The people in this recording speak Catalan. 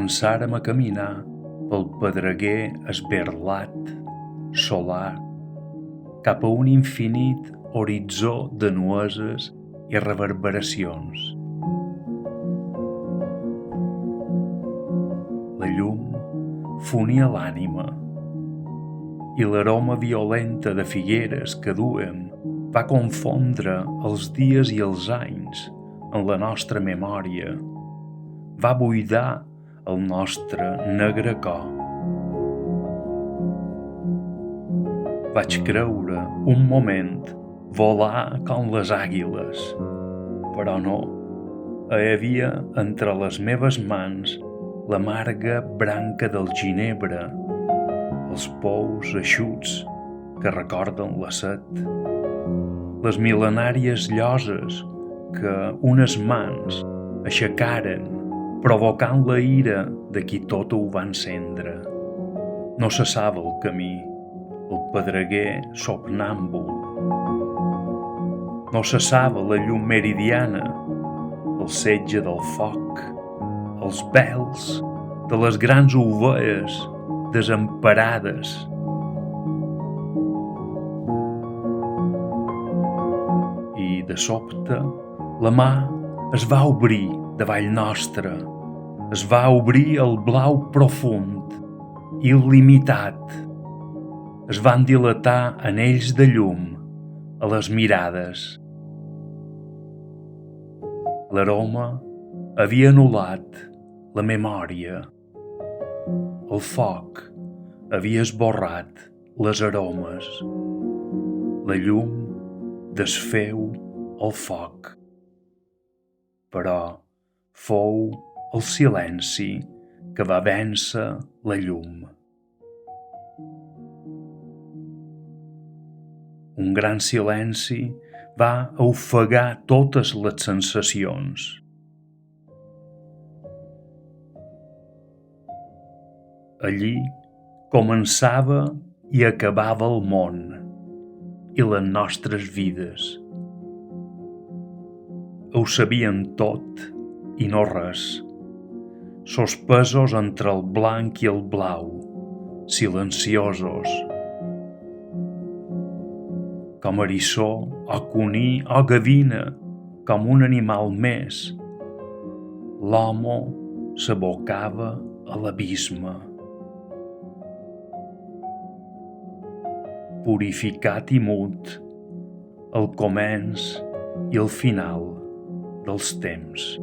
Començàrem a caminar pel pedreguer esberlat, solar, cap a un infinit horitzó de nueses i reverberacions. La llum fonia l'ànima i l'aroma violenta de figueres que duem va confondre els dies i els anys en la nostra memòria, va buidar el nostre negre cor. Vaig creure un moment volar com les àguiles, però no. Hi havia entre les meves mans l'amarga branca del ginebre, els pous eixuts que recorden la set, les mil·lenàries lloses que unes mans aixecaren provocant la ira de qui tot ho va encendre. No cessava el camí, el pedreguer somnàmbul. No cessava la llum meridiana, el setge del foc, els vels de les grans ovelles desemparades. I de sobte la mà es va obrir davall nostre. Es va obrir el blau profund, il·limitat. Es van dilatar anells de llum a les mirades. L'aroma havia anul·lat la memòria. El foc havia esborrat les aromes. La llum desfeu el foc. Però fou el silenci que va vèncer la llum. Un gran silenci va ofegar totes les sensacions. Allí començava i acabava el món i les nostres vides. Ho sabien tot i no res, sospesos entre el blanc i el blau, silenciosos. Com eriçó o cuní o gavina, com un animal més, l'homo s'abocava a l'abisme. Purificat i mut, el començ i el final dels temps.